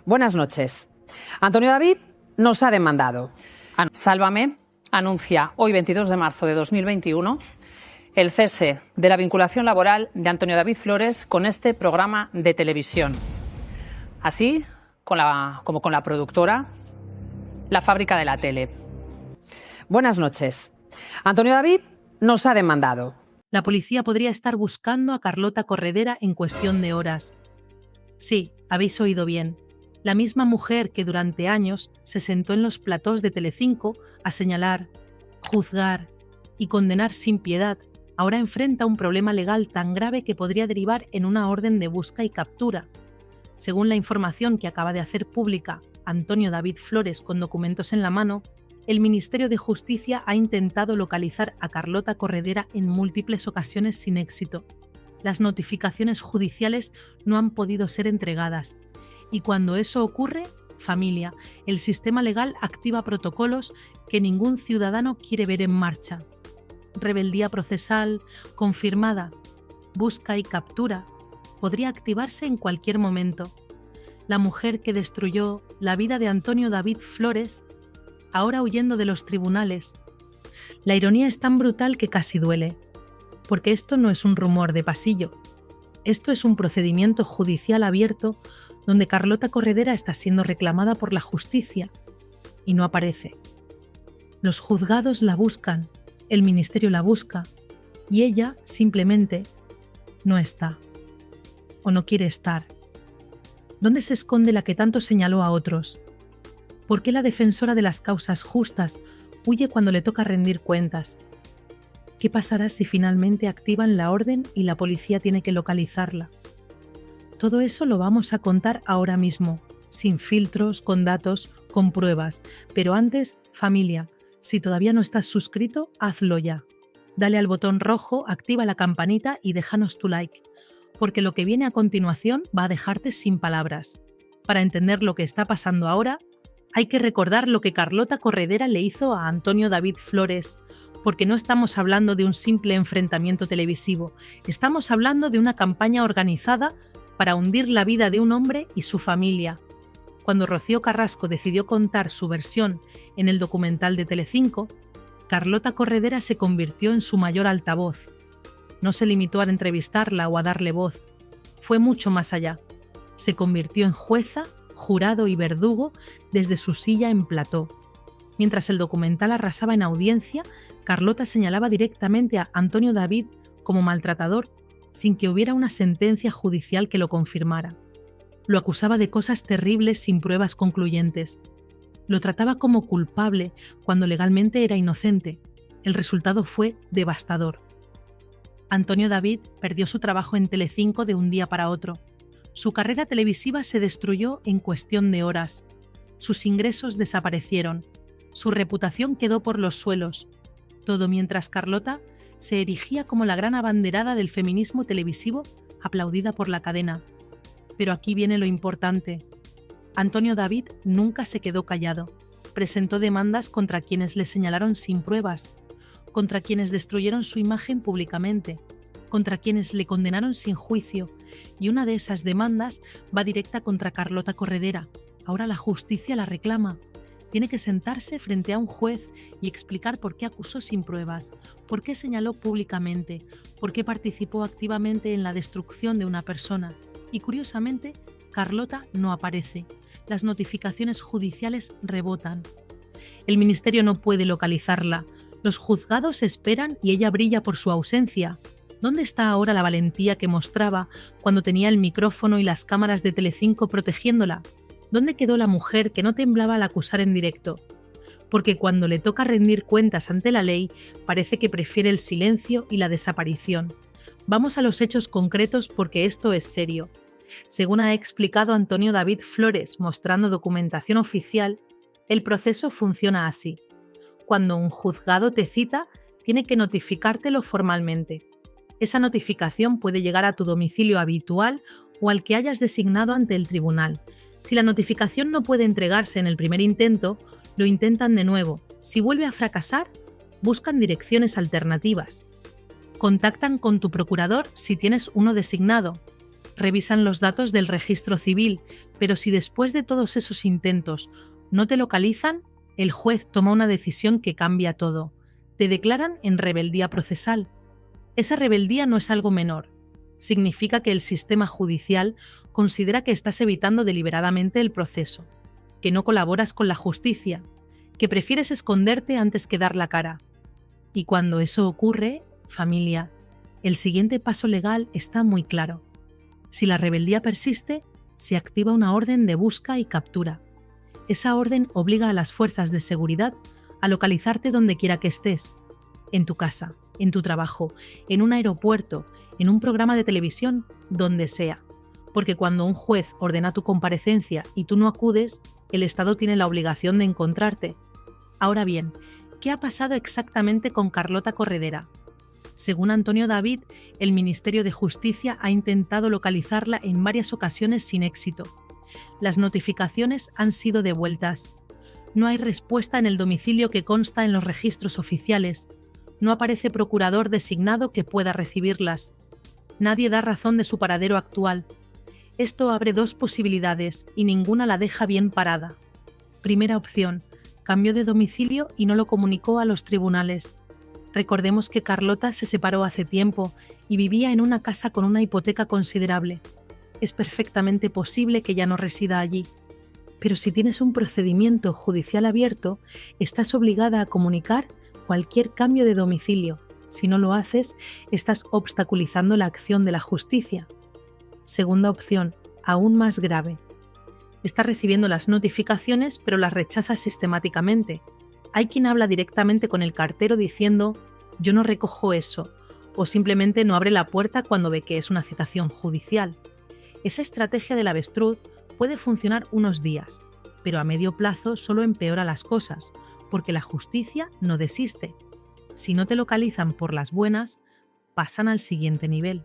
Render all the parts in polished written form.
Buenas noches. Antonio David nos ha demandado. Sálvame anuncia hoy, 22 de marzo de 2021, el cese de la vinculación laboral de Antonio David Flores con este programa de televisión. Así como con la productora, La Fábrica de la Tele. Buenas noches. Antonio David nos ha demandado. La policía podría estar buscando a Carlota Corredera en cuestión de horas. Sí, habéis oído bien. La misma mujer que durante años se sentó en los platós de Telecinco a señalar, juzgar y condenar sin piedad, ahora enfrenta un problema legal tan grave que podría derivar en una orden de busca y captura. Según la información que acaba de hacer pública Antonio David Flores con documentos en la mano, el Ministerio de Justicia ha intentado localizar a Carlota Corredera en múltiples ocasiones sin éxito. Las notificaciones judiciales no han podido ser entregadas. Y cuando eso ocurre, familia, el sistema legal activa protocolos que ningún ciudadano quiere ver en marcha. Rebeldía procesal, confirmada, busca y captura, podría activarse en cualquier momento. La mujer que destruyó la vida de Antonio David Flores, ahora huyendo de los tribunales. La ironía es tan brutal que casi duele, porque esto no es un rumor de pasillo. Esto es un procedimiento judicial abierto donde Carlota Corredera está siendo reclamada por la justicia y no aparece. Los juzgados la buscan, el ministerio la busca y ella simplemente no está o no quiere estar. ¿Dónde se esconde la que tanto señaló a otros? ¿Por qué la defensora de las causas justas huye cuando le toca rendir cuentas? ¿Qué pasará si finalmente activan la orden y la policía tiene que localizarla? Todo eso lo vamos a contar ahora mismo, sin filtros, con datos, con pruebas. Pero antes, familia, si todavía no estás suscrito, hazlo ya. Dale al botón rojo, activa la campanita y déjanos tu like, porque lo que viene a continuación va a dejarte sin palabras. Para entender lo que está pasando ahora, hay que recordar lo que Carlota Corredera le hizo a Antonio David Flores, porque no estamos hablando de un simple enfrentamiento televisivo, estamos hablando de una campaña organizada para hundir la vida de un hombre y su familia. Cuando Rocío Carrasco decidió contar su versión en el documental de Telecinco, Carlota Corredera se convirtió en su mayor altavoz. No se limitó a entrevistarla o a darle voz, fue mucho más allá. Se convirtió en jueza, jurado y verdugo desde su silla en plató. Mientras el documental arrasaba en audiencia, Carlota señalaba directamente a Antonio David como maltratador sin que hubiera una sentencia judicial que lo confirmara. Lo acusaba de cosas terribles sin pruebas concluyentes. Lo trataba como culpable cuando legalmente era inocente. El resultado fue devastador. Antonio David perdió su trabajo en Telecinco de un día para otro. Su carrera televisiva se destruyó en cuestión de horas. Sus ingresos desaparecieron. Su reputación quedó por los suelos. Todo mientras Carlota se erigía como la gran abanderada del feminismo televisivo, aplaudida por la cadena. Pero aquí viene lo importante. Antonio David nunca se quedó callado. Presentó demandas contra quienes le señalaron sin pruebas, contra quienes destruyeron su imagen públicamente, contra quienes le condenaron sin juicio, y una de esas demandas va directa contra Carlota Corredera. Ahora la justicia la reclama. Tiene que sentarse frente a un juez y explicar por qué acusó sin pruebas, por qué señaló públicamente, por qué participó activamente en la destrucción de una persona. Y curiosamente, Carlota no aparece. Las notificaciones judiciales rebotan. El ministerio no puede localizarla. Los juzgados esperan y ella brilla por su ausencia. ¿Dónde está ahora la valentía que mostraba cuando tenía el micrófono y las cámaras de Telecinco protegiéndola? ¿Dónde quedó la mujer que no temblaba al acusar en directo? Porque cuando le toca rendir cuentas ante la ley, parece que prefiere el silencio y la desaparición. Vamos a los hechos concretos porque esto es serio. Según ha explicado Antonio David Flores mostrando documentación oficial, el proceso funciona así. Cuando un juzgado te cita, tiene que notificártelo formalmente. Esa notificación puede llegar a tu domicilio habitual o al que hayas designado ante el tribunal. Si la notificación no puede entregarse en el primer intento, lo intentan de nuevo. Si vuelve a fracasar, buscan direcciones alternativas. Contactan con tu procurador si tienes uno designado. revisan los datos del registro civil, pero si después de todos esos intentos no te localizan, el juez toma una decisión que cambia todo. Te declaran en rebeldía procesal. Esa rebeldía no es algo menor. Significa que el sistema judicial considera que estás evitando deliberadamente el proceso, que no colaboras con la justicia, que prefieres esconderte antes que dar la cara. Y cuando eso ocurre, familia, el siguiente paso legal está muy claro. Si la rebeldía persiste, se activa una orden de busca y captura. Esa orden obliga a las fuerzas de seguridad a localizarte donde quiera que estés, en tu casa, en tu trabajo, en un aeropuerto, en un programa de televisión, donde sea. Porque cuando un juez ordena tu comparecencia y tú no acudes, el Estado tiene la obligación de encontrarte. Ahora bien, ¿qué ha pasado exactamente con Carlota Corredera? Según Antonio David, el Ministerio de Justicia ha intentado localizarla en varias ocasiones sin éxito. Las notificaciones han sido devueltas. No hay respuesta en el domicilio que consta en los registros oficiales. No aparece procurador designado que pueda recibirlas. Nadie da razón de su paradero actual. Esto abre dos posibilidades y ninguna la deja bien parada. Primera opción, cambió de domicilio y no lo comunicó a los tribunales. Recordemos que Carlota se separó hace tiempo y vivía en una casa con una hipoteca considerable. Es perfectamente posible que ya no resida allí. Pero si tienes un procedimiento judicial abierto, estás obligada a comunicar cualquier cambio de domicilio. Si no lo haces, estás obstaculizando la acción de la justicia. Segunda opción, aún más grave. Está recibiendo las notificaciones, pero las rechaza sistemáticamente. Hay quien habla directamente con el cartero diciendo «yo no recojo eso», o simplemente no abre la puerta cuando ve que es una citación judicial. Esa estrategia del avestruz puede funcionar unos días, pero a medio plazo solo empeora las cosas, porque la justicia no desiste. Si no te localizan por las buenas, pasan al siguiente nivel.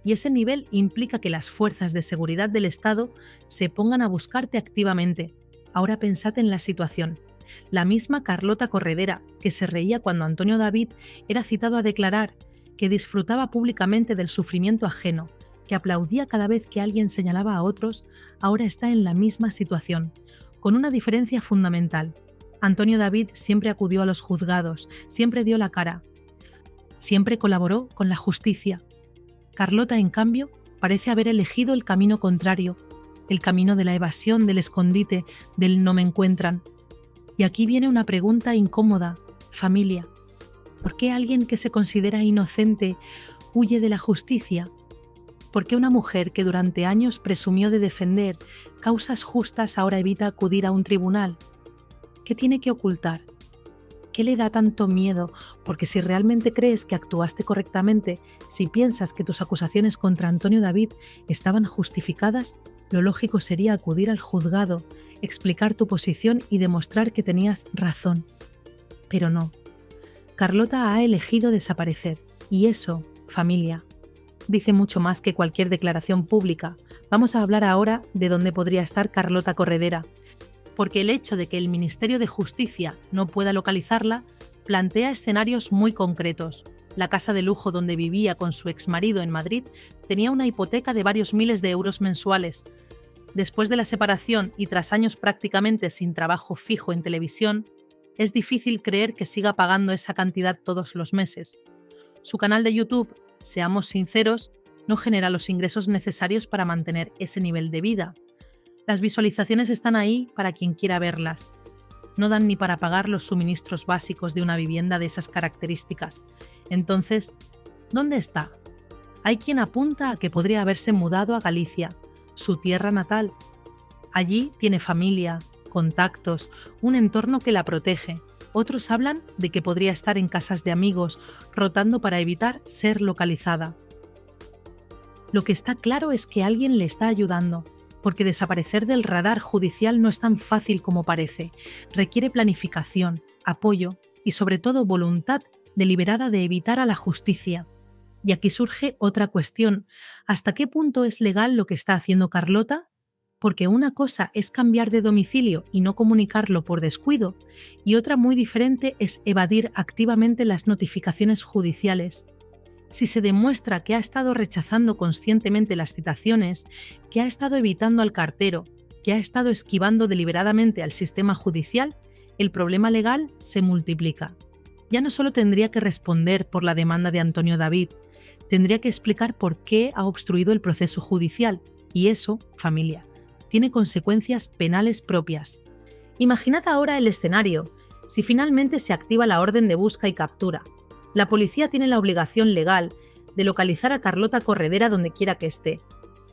Y ese nivel implica que las fuerzas de seguridad del Estado se pongan a buscarte activamente. Ahora pensad en la situación. La misma Carlota Corredera, que se reía cuando Antonio David era citado a declarar, que disfrutaba públicamente del sufrimiento ajeno, que aplaudía cada vez que alguien señalaba a otros, ahora está en la misma situación, con una diferencia fundamental. Antonio David siempre acudió a los juzgados, siempre dio la cara, siempre colaboró con la justicia. Carlota, en cambio, parece haber elegido el camino contrario, el camino de la evasión, del escondite, del no me encuentran. Y aquí viene una pregunta incómoda, familia. ¿Por qué alguien que se considera inocente huye de la justicia? ¿Por qué una mujer que durante años presumió de defender causas justas ahora evita acudir a un tribunal? ¿Qué tiene que ocultar? ¿Qué le da tanto miedo? Porque si realmente crees que actuaste correctamente, si piensas que tus acusaciones contra Antonio David estaban justificadas, lo lógico sería acudir al juzgado, explicar tu posición y demostrar que tenías razón. Pero no. Carlota ha elegido desaparecer. Y eso, familia, dice mucho más que cualquier declaración pública. Vamos a hablar ahora de dónde podría estar Carlota Corredera, porque el hecho de que el Ministerio de Justicia no pueda localizarla plantea escenarios muy concretos. La casa de lujo donde vivía con su exmarido en Madrid tenía una hipoteca de varios miles de euros mensuales. Después de la separación y tras años prácticamente sin trabajo fijo en televisión, es difícil creer que siga pagando esa cantidad todos los meses. Su canal de YouTube, seamos sinceros, no genera los ingresos necesarios para mantener ese nivel de vida. Las visualizaciones están ahí para quien quiera verlas. No dan ni para pagar los suministros básicos de una vivienda de esas características. Entonces, ¿dónde está? Hay quien apunta a que podría haberse mudado a Galicia, su tierra natal. Allí tiene familia, contactos, un entorno que la protege. Otros hablan de que podría estar en casas de amigos, rotando para evitar ser localizada. Lo que está claro es que alguien le está ayudando, porque desaparecer del radar judicial no es tan fácil como parece. Requiere planificación, apoyo y sobre todo voluntad deliberada de evitar a la justicia. Y aquí surge otra cuestión. ¿Hasta qué punto es legal lo que está haciendo Carlota? Porque una cosa es cambiar de domicilio y no comunicarlo por descuido, y otra muy diferente es evadir activamente las notificaciones judiciales. si se demuestra que ha estado rechazando conscientemente las citaciones, que ha estado evitando al cartero, que ha estado esquivando deliberadamente al sistema judicial, el problema legal se multiplica. Ya no solo tendría que responder por la demanda de Antonio David, tendría que explicar por qué ha obstruido el proceso judicial, y eso, familia, tiene consecuencias penales propias. Imaginad ahora el escenario, si finalmente se activa la orden de busca y captura. La policía tiene la obligación legal de localizar a Carlota Corredera donde quiera que esté.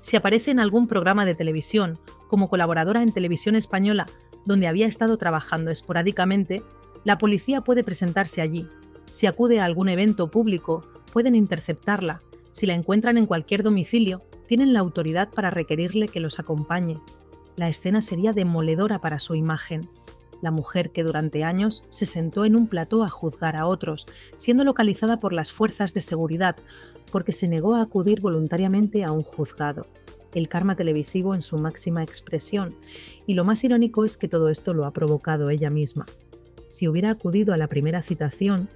Si aparece en algún programa de televisión, como colaboradora en Televisión Española, donde había estado trabajando esporádicamente, la policía puede presentarse allí. Si acude a algún evento público, pueden interceptarla. Si la encuentran en cualquier domicilio, tienen la autoridad para requerirle que los acompañe. La escena sería demoledora para su imagen. La mujer que durante años se sentó en un plató a juzgar a otros, siendo localizada por las fuerzas de seguridad, porque se negó a acudir voluntariamente a un juzgado. El karma televisivo en su máxima expresión. Y lo más irónico es que todo esto lo ha provocado ella misma. Si hubiera acudido a la primera citación,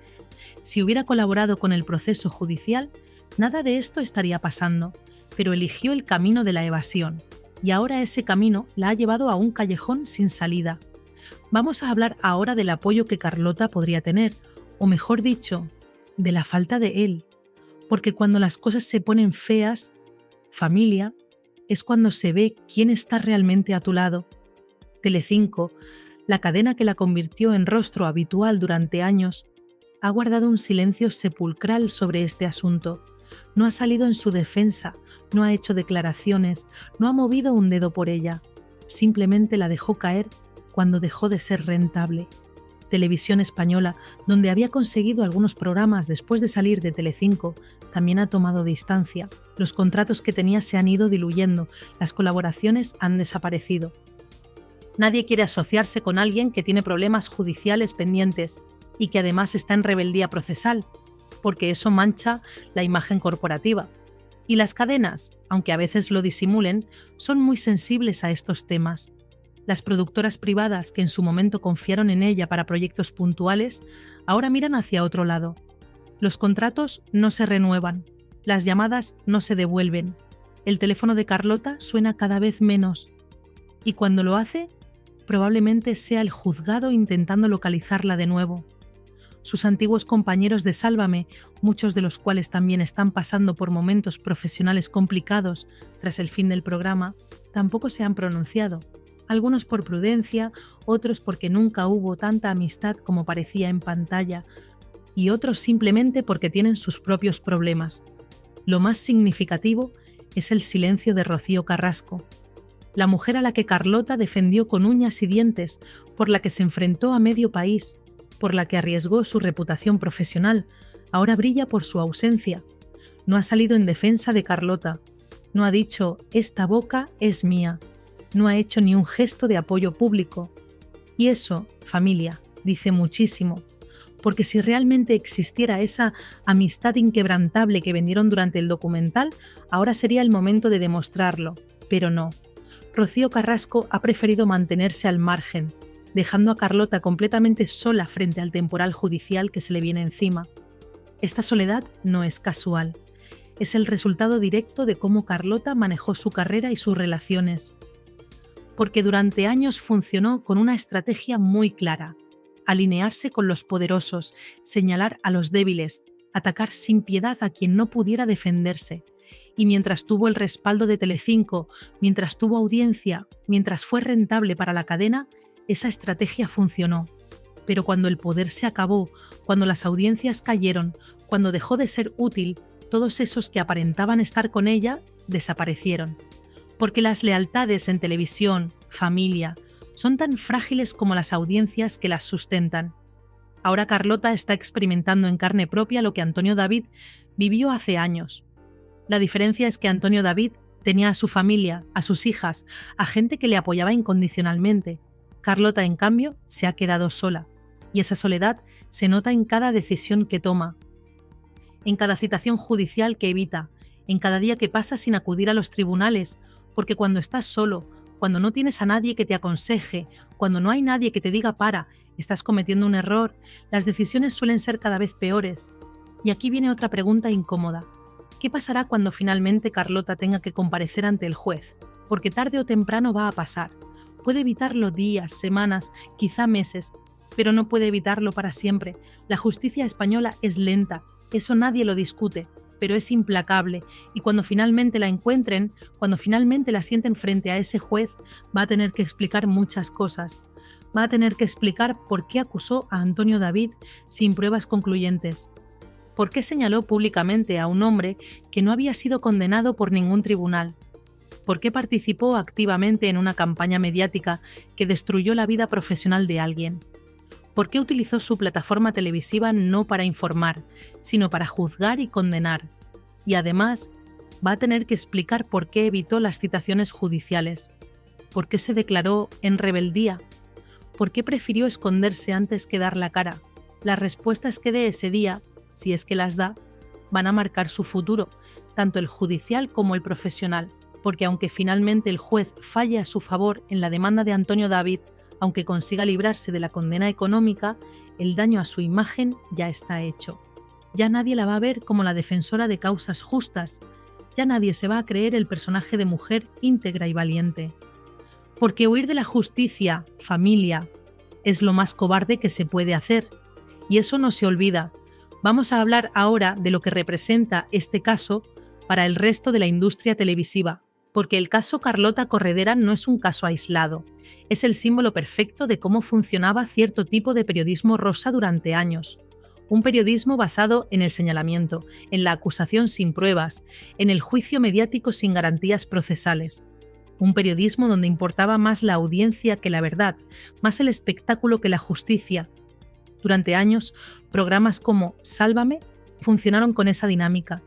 si hubiera colaborado con el proceso judicial, nada de esto estaría pasando, pero eligió el camino de la evasión, y ahora ese camino la ha llevado a un callejón sin salida. Vamos a hablar ahora del apoyo que Carlota podría tener, o mejor dicho, de la falta de él, porque cuando las cosas se ponen feas, familia, es cuando se ve quién está realmente a tu lado. Telecinco, la cadena que la convirtió en rostro habitual durante años, ha guardado un silencio sepulcral sobre este asunto. No ha salido en su defensa, no ha hecho declaraciones, no ha movido un dedo por ella. Simplemente la dejó caer cuando dejó de ser rentable. Televisión Española, donde había conseguido algunos programas después de salir de Telecinco, también ha tomado distancia. Los contratos que tenía se han ido diluyendo, las colaboraciones han desaparecido. Nadie quiere asociarse con alguien que tiene problemas judiciales pendientes y que además está en rebeldía procesal, porque eso mancha la imagen corporativa. Y las cadenas, aunque a veces lo disimulen, son muy sensibles a estos temas. Las productoras privadas que en su momento confiaron en ella para proyectos puntuales, ahora miran hacia otro lado. Los contratos no se renuevan, las llamadas no se devuelven, el teléfono de Carlota suena cada vez menos, y cuando lo hace, probablemente sea el juzgado intentando localizarla de nuevo. Sus antiguos compañeros de Sálvame, muchos de los cuales también están pasando por momentos profesionales complicados tras el fin del programa, tampoco se han pronunciado. Algunos por prudencia, otros porque nunca hubo tanta amistad como parecía en pantalla, y otros simplemente porque tienen sus propios problemas. Lo más significativo es el silencio de Rocío Carrasco, la mujer a la que Carlota defendió con uñas y dientes, por la que se enfrentó a medio país, por la que arriesgó su reputación profesional, ahora brilla por su ausencia. No ha salido en defensa de Carlota, no ha dicho «esta boca es mía», no ha hecho ni un gesto de apoyo público. Y eso, familia, dice muchísimo, porque si realmente existiera esa amistad inquebrantable que vendieron durante el documental, ahora sería el momento de demostrarlo, pero no. Rocío Carrasco ha preferido mantenerse al margen, dejando a Carlota completamente sola frente al temporal judicial que se le viene encima. Esta soledad no es casual, es el resultado directo de cómo Carlota manejó su carrera y sus relaciones. Porque durante años funcionó con una estrategia muy clara: alinearse con los poderosos, señalar a los débiles, atacar sin piedad a quien no pudiera defenderse. Y mientras tuvo el respaldo de Telecinco, mientras tuvo audiencia, mientras fue rentable para la cadena, esa estrategia funcionó. Pero cuando el poder se acabó, cuando las audiencias cayeron, cuando dejó de ser útil, todos esos que aparentaban estar con ella desaparecieron. Porque las lealtades en televisión, familia, son tan frágiles como las audiencias que las sustentan. Ahora Carlota está experimentando en carne propia lo que Antonio David vivió hace años. La diferencia es que Antonio David tenía a su familia, a sus hijas, a gente que le apoyaba incondicionalmente. Carlota, en cambio, se ha quedado sola, y esa soledad se nota en cada decisión que toma, en cada citación judicial que evita, en cada día que pasa sin acudir a los tribunales, porque cuando estás solo, cuando no tienes a nadie que te aconseje, cuando no hay nadie que te diga para, estás cometiendo un error, las decisiones suelen ser cada vez peores. Y aquí viene otra pregunta incómoda. ¿Qué pasará cuando finalmente Carlota tenga que comparecer ante el juez? Porque tarde o temprano va a pasar. Puede evitarlo días, semanas, quizá meses, pero no puede evitarlo para siempre. La justicia española es lenta, eso nadie lo discute, pero es implacable, y cuando finalmente la encuentren, cuando finalmente la sienten frente a ese juez, va a tener que explicar muchas cosas. Va a tener que explicar por qué acusó a Antonio David sin pruebas concluyentes. ¿Por qué señaló públicamente a un hombre que no había sido condenado por ningún tribunal? ¿Por qué participó activamente en una campaña mediática que destruyó la vida profesional de alguien? ¿Por qué utilizó su plataforma televisiva no para informar, sino para juzgar y condenar? Y además, va a tener que explicar por qué evitó las citaciones judiciales. ¿Por qué se declaró en rebeldía? ¿Por qué prefirió esconderse antes que dar la cara? Las respuestas que dé ese día, si es que las da, van a marcar su futuro, tanto el judicial como el profesional, porque aunque finalmente el juez falle a su favor en la demanda de Antonio David, aunque consiga librarse de la condena económica, el daño a su imagen ya está hecho. Ya nadie la va a ver como la defensora de causas justas, ya nadie se va a creer el personaje de mujer íntegra y valiente. Porque huir de la justicia, familia, es lo más cobarde que se puede hacer. Y eso no se olvida. Vamos a hablar ahora de lo que representa este caso para el resto de la industria televisiva, porque el caso Carlota Corredera no es un caso aislado, es el símbolo perfecto de cómo funcionaba cierto tipo de periodismo rosa durante años. Un periodismo basado en el señalamiento, en la acusación sin pruebas, en el juicio mediático sin garantías procesales. Un periodismo donde importaba más la audiencia que la verdad, más el espectáculo que la justicia. Durante años, programas como Sálvame funcionaron con esa dinámica.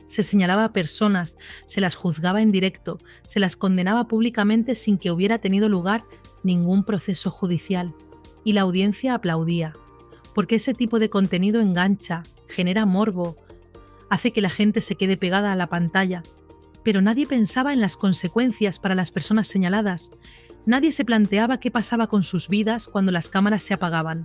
Se señalaba a personas, se las juzgaba en directo, se las condenaba públicamente sin que hubiera tenido lugar ningún proceso judicial. Y la audiencia aplaudía, porque ese tipo de contenido engancha, genera morbo, hace que la gente se quede pegada a la pantalla. Pero nadie pensaba en las consecuencias para las personas señaladas. Nadie se planteaba qué pasaba con sus vidas cuando las cámaras se apagaban.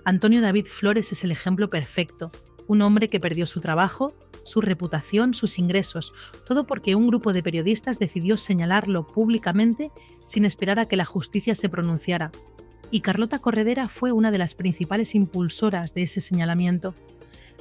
Antonio David Flores es el ejemplo perfecto. Un hombre que perdió su trabajo, su reputación, sus ingresos, todo porque un grupo de periodistas decidió señalarlo públicamente sin esperar a que la justicia se pronunciara. Y Carlota Corredera fue una de las principales impulsoras de ese señalamiento.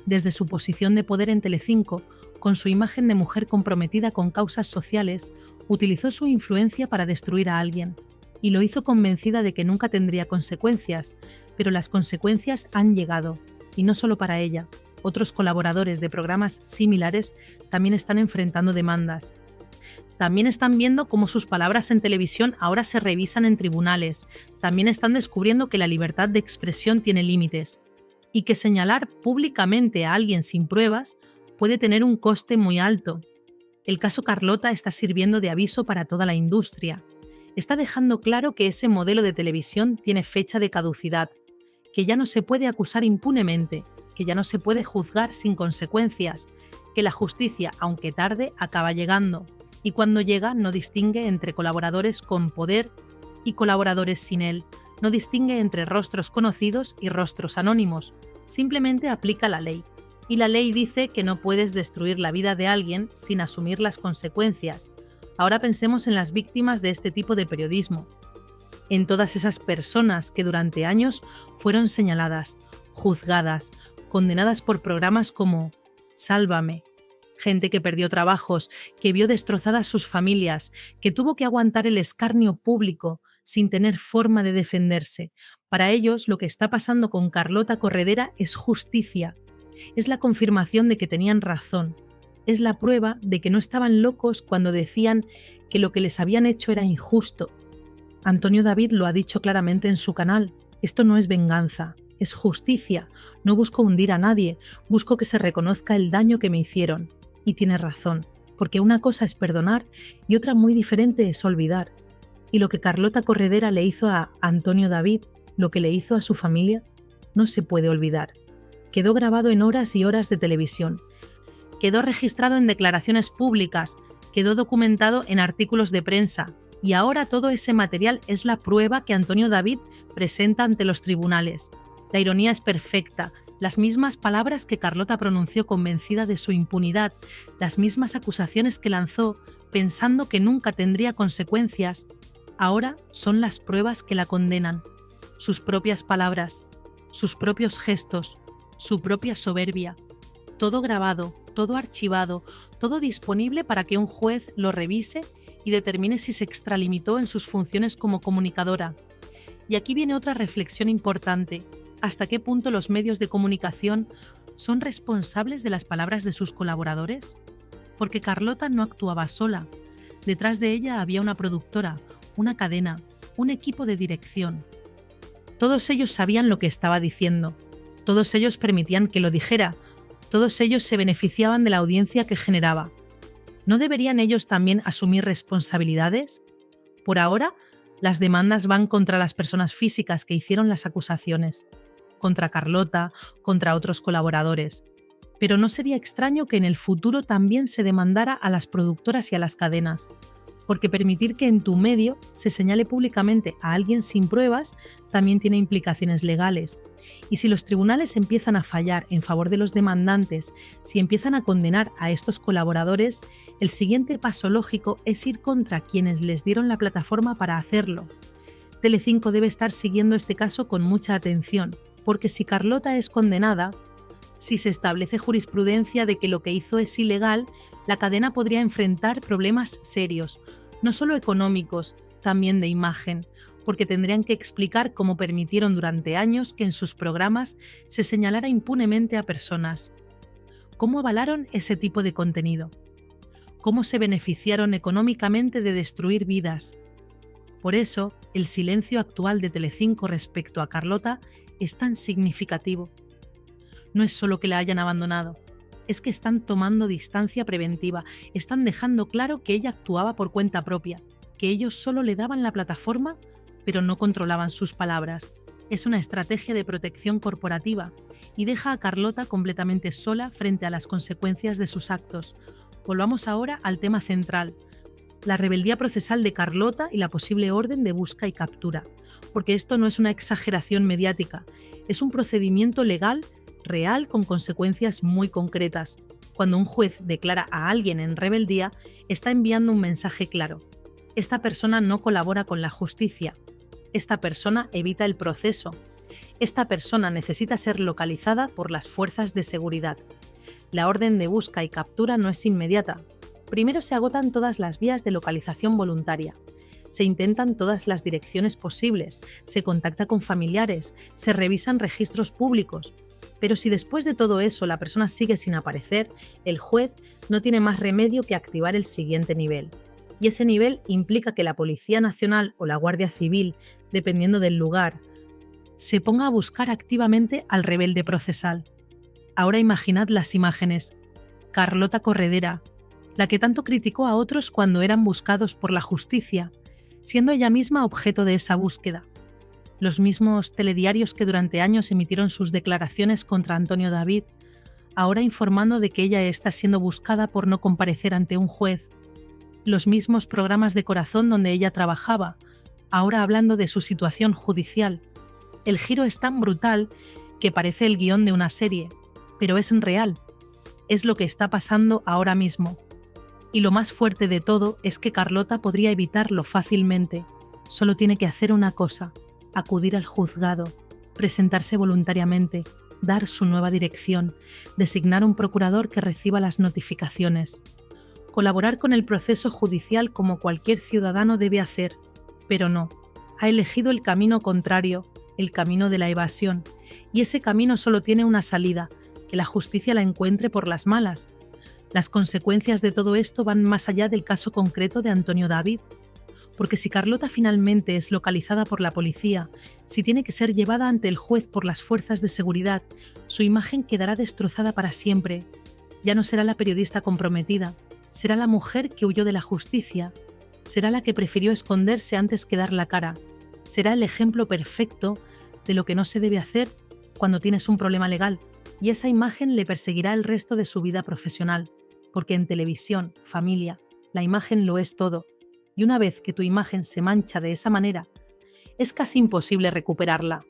Desde su posición de poder en Telecinco, con su imagen de mujer comprometida con causas sociales, utilizó su influencia para destruir a alguien. Y lo hizo convencida de que nunca tendría consecuencias, pero las consecuencias han llegado, y no solo para ella. Otros colaboradores de programas similares también están enfrentando demandas. También están viendo cómo sus palabras en televisión ahora se revisan en tribunales. También están descubriendo que la libertad de expresión tiene límites y que señalar públicamente a alguien sin pruebas puede tener un coste muy alto. El caso Carlota está sirviendo de aviso para toda la industria. Está dejando claro que ese modelo de televisión tiene fecha de caducidad, que ya no se puede acusar impunemente, que ya no se puede juzgar sin consecuencias, que la justicia, aunque tarde, acaba llegando, y cuando llega no distingue entre colaboradores con poder y colaboradores sin él, no distingue entre rostros conocidos y rostros anónimos, simplemente aplica la ley. Y la ley dice que no puedes destruir la vida de alguien sin asumir las consecuencias. Ahora pensemos en las víctimas de este tipo de periodismo, en todas esas personas que durante años fueron señaladas, juzgadas, condenadas por programas como Sálvame, gente que perdió trabajos, que vio destrozadas sus familias, que tuvo que aguantar el escarnio público sin tener forma de defenderse. Para ellos, lo que está pasando con Carlota Corredera es justicia. Es la confirmación de que tenían razón. Es la prueba de que no estaban locos cuando decían que lo que les habían hecho era injusto. Antonio David lo ha dicho claramente en su canal. Esto no es venganza, es justicia. No busco hundir a nadie, busco que se reconozca el daño que me hicieron. Y tiene razón, porque una cosa es perdonar y otra muy diferente es olvidar. Y lo que Carlota Corredera le hizo a Antonio David, lo que le hizo a su familia, no se puede olvidar. Quedó grabado en horas y horas de televisión. Quedó registrado en declaraciones públicas, quedó documentado en artículos de prensa. Y ahora todo ese material es la prueba que Antonio David presenta ante los tribunales. La ironía es perfecta. Las mismas palabras que Carlota pronunció convencida de su impunidad, las mismas acusaciones que lanzó pensando que nunca tendría consecuencias, ahora son las pruebas que la condenan. Sus propias palabras, sus propios gestos, su propia soberbia. Todo grabado, todo archivado, todo disponible para que un juez lo revise y determine si se extralimitó en sus funciones como comunicadora. Y aquí viene otra reflexión importante. ¿Hasta qué punto los medios de comunicación son responsables de las palabras de sus colaboradores? Porque Carlota no actuaba sola. Detrás de ella había una productora, una cadena, un equipo de dirección. Todos ellos sabían lo que estaba diciendo. Todos ellos permitían que lo dijera. Todos ellos se beneficiaban de la audiencia que generaba. ¿No deberían ellos también asumir responsabilidades? Por ahora, las demandas van contra las personas físicas que hicieron las acusaciones, contra Carlota, contra otros colaboradores. Pero no sería extraño que en el futuro también se demandara a las productoras y a las cadenas, porque permitir que en tu medio se señale públicamente a alguien sin pruebas también tiene implicaciones legales. Y si los tribunales empiezan a fallar en favor de los demandantes, si empiezan a condenar a estos colaboradores, el siguiente paso lógico es ir contra quienes les dieron la plataforma para hacerlo. Telecinco debe estar siguiendo este caso con mucha atención, porque si Carlota es condenada, si se establece jurisprudencia de que lo que hizo es ilegal, la cadena podría enfrentar problemas serios, no solo económicos, también de imagen, porque tendrían que explicar cómo permitieron durante años que en sus programas se señalara impunemente a personas. ¿Cómo avalaron ese tipo de contenido? ¿Cómo se beneficiaron económicamente de destruir vidas? Por eso, el silencio actual de Telecinco respecto a Carlota es tan significativo. No es solo que la hayan abandonado, es que están tomando distancia preventiva, están dejando claro que ella actuaba por cuenta propia, que ellos solo le daban la plataforma, pero no controlaban sus palabras. Es una estrategia de protección corporativa y deja a Carlota completamente sola frente a las consecuencias de sus actos. Volvamos ahora al tema central, la rebeldía procesal de Carlota y la posible orden de busca y captura, porque esto no es una exageración mediática, es un procedimiento legal real con consecuencias muy concretas. Cuando un juez declara a alguien en rebeldía, está enviando un mensaje claro. Esta persona no colabora con la justicia. Esta persona evita el proceso. Esta persona necesita ser localizada por las fuerzas de seguridad. La orden de busca y captura no es inmediata. Primero se agotan todas las vías de localización voluntaria. Se intentan todas las direcciones posibles, se contacta con familiares, se revisan registros públicos. Pero si después de todo eso la persona sigue sin aparecer, el juez no tiene más remedio que activar el siguiente nivel. Y ese nivel implica que la Policía Nacional o la Guardia Civil, dependiendo del lugar, se ponga a buscar activamente al rebelde procesal. Ahora imaginad las imágenes. Carlota Corredera, la que tanto criticó a otros cuando eran buscados por la justicia, siendo ella misma objeto de esa búsqueda. Los mismos telediarios que durante años emitieron sus declaraciones contra Antonio David, ahora informando de que ella está siendo buscada por no comparecer ante un juez. Los mismos programas de Corazón donde ella trabajaba, ahora hablando de su situación judicial. El giro es tan brutal que parece el guión de una serie, pero es real. Es lo que está pasando ahora mismo. Y lo más fuerte de todo es que Carlota podría evitarlo fácilmente. Solo tiene que hacer una cosa: acudir al juzgado, presentarse voluntariamente, dar su nueva dirección, designar un procurador que reciba las notificaciones, colaborar con el proceso judicial como cualquier ciudadano debe hacer, pero no, ha elegido el camino contrario, el camino de la evasión, y ese camino solo tiene una salida: que la justicia la encuentre por las malas. Las consecuencias de todo esto van más allá del caso concreto de Antonio David, porque si Carlota finalmente es localizada por la policía, si tiene que ser llevada ante el juez por las fuerzas de seguridad, su imagen quedará destrozada para siempre. Ya no será la periodista comprometida, será la mujer que huyó de la justicia, será la que prefirió esconderse antes que dar la cara, será el ejemplo perfecto de lo que no se debe hacer cuando tienes un problema legal, y esa imagen le perseguirá el resto de su vida profesional, porque en televisión, familia, la imagen lo es todo. Y una vez que tu imagen se mancha de esa manera, es casi imposible recuperarla.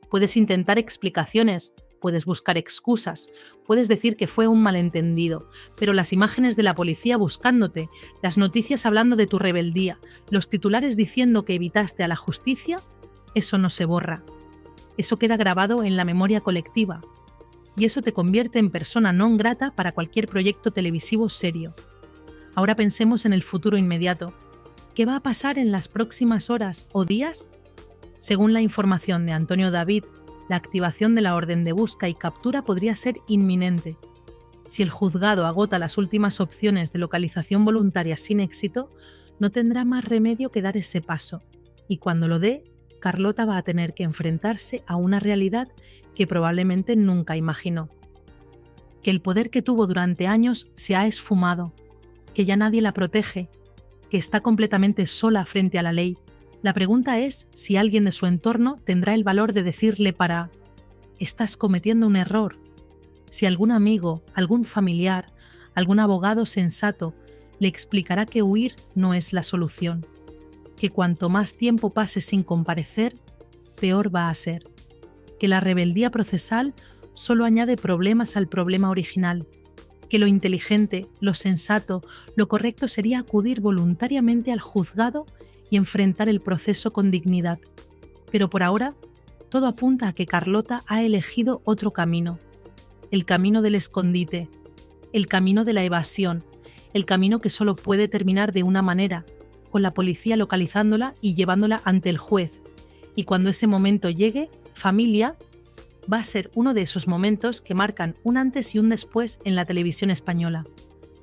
Puedes intentar explicaciones, puedes buscar excusas, puedes decir que fue un malentendido, pero las imágenes de la policía buscándote, las noticias hablando de tu rebeldía, los titulares diciendo que evitaste a la justicia, eso no se borra. Eso queda grabado en la memoria colectiva. Y eso te convierte en persona non grata para cualquier proyecto televisivo serio. Ahora pensemos en el futuro inmediato. ¿Qué va a pasar en las próximas horas o días? Según la información de Antonio David, la activación de la orden de busca y captura podría ser inminente. Si el juzgado agota las últimas opciones de localización voluntaria sin éxito, no tendrá más remedio que dar ese paso. Y cuando lo dé, Carlota va a tener que enfrentarse a una realidad que probablemente nunca imaginó. Que el poder que tuvo durante años se ha esfumado, que ya nadie la protege, que está completamente sola frente a la ley. La pregunta es si alguien de su entorno tendrá el valor de decirle estás cometiendo un error. Si algún amigo, algún familiar, algún abogado sensato le explicará que huir no es la solución, que cuanto más tiempo pase sin comparecer, peor va a ser, que la rebeldía procesal solo añade problemas al problema original, que lo inteligente, lo sensato, lo correcto sería acudir voluntariamente al juzgado y enfrentar el proceso con dignidad. Pero por ahora, todo apunta a que Carlota ha elegido otro camino, el camino del escondite, el camino de la evasión, el camino que solo puede terminar de una manera, con la policía localizándola y llevándola ante el juez. Y cuando ese momento llegue, familia, va a ser uno de esos momentos que marcan un antes y un después en la televisión española,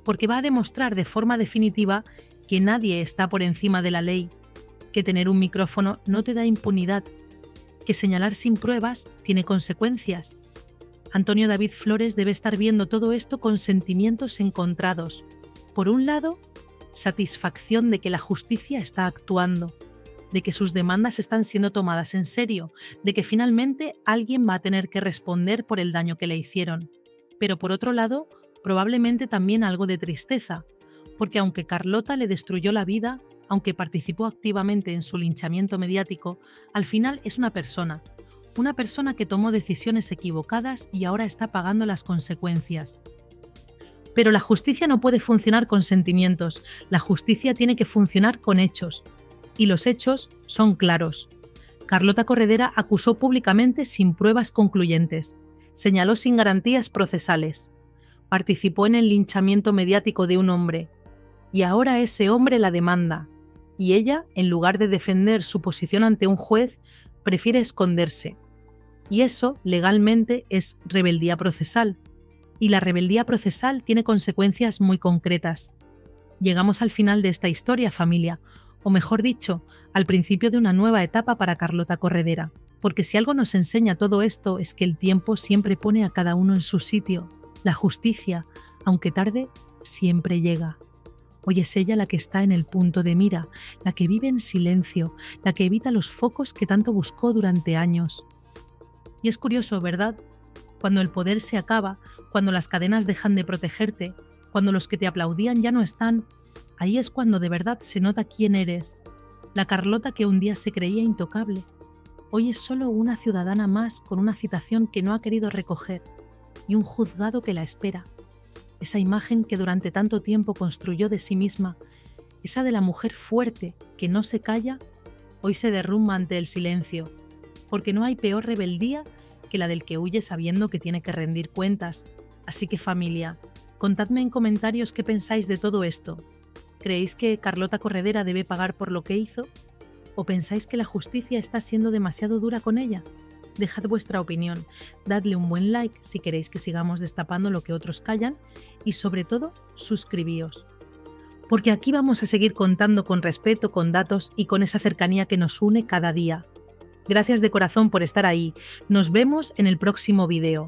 porque va a demostrar de forma definitiva que nadie está por encima de la ley, que tener un micrófono no te da impunidad, que señalar sin pruebas tiene consecuencias. Antonio David Flores debe estar viendo todo esto con sentimientos encontrados. Por un lado, satisfacción de que la justicia está actuando, de que sus demandas están siendo tomadas en serio, de que finalmente alguien va a tener que responder por el daño que le hicieron. Pero por otro lado, probablemente también algo de tristeza, porque aunque Carlota le destruyó la vida, aunque participó activamente en su linchamiento mediático, al final es una persona que tomó decisiones equivocadas y ahora está pagando las consecuencias. Pero la justicia no puede funcionar con sentimientos, la justicia tiene que funcionar con hechos. Y los hechos son claros. Carlota Corredera acusó públicamente sin pruebas concluyentes, señaló sin garantías procesales, participó en el linchamiento mediático de un hombre, y ahora ese hombre la demanda, y ella, en lugar de defender su posición ante un juez, prefiere esconderse. Y eso, legalmente, es rebeldía procesal. Y la rebeldía procesal tiene consecuencias muy concretas. Llegamos al final de esta historia, familia, o mejor dicho, al principio de una nueva etapa para Carlota Corredera, porque si algo nos enseña todo esto es que el tiempo siempre pone a cada uno en su sitio. La justicia, aunque tarde, siempre llega. Hoy es ella la que está en el punto de mira, la que vive en silencio, la que evita los focos que tanto buscó durante años. Y es curioso, ¿verdad? Cuando el poder se acaba, cuando las cadenas dejan de protegerte, cuando los que te aplaudían ya no están, ahí es cuando de verdad se nota quién eres. La Carlota que un día se creía intocable, hoy es solo una ciudadana más con una citación que no ha querido recoger y un juzgado que la espera. Esa imagen que durante tanto tiempo construyó de sí misma, esa de la mujer fuerte que no se calla, hoy se derrumba ante el silencio, porque no hay peor rebeldía que la del que huye sabiendo que tiene que rendir cuentas. Así que familia, contadme en comentarios qué pensáis de todo esto. ¿Creéis que Carlota Corredera debe pagar por lo que hizo? ¿O pensáis que la justicia está siendo demasiado dura con ella? Dejad vuestra opinión, dadle un buen like si queréis que sigamos destapando lo que otros callan y sobre todo, suscribíos. Porque aquí vamos a seguir contando con respeto, con datos y con esa cercanía que nos une cada día. Gracias de corazón por estar ahí. Nos vemos en el próximo vídeo.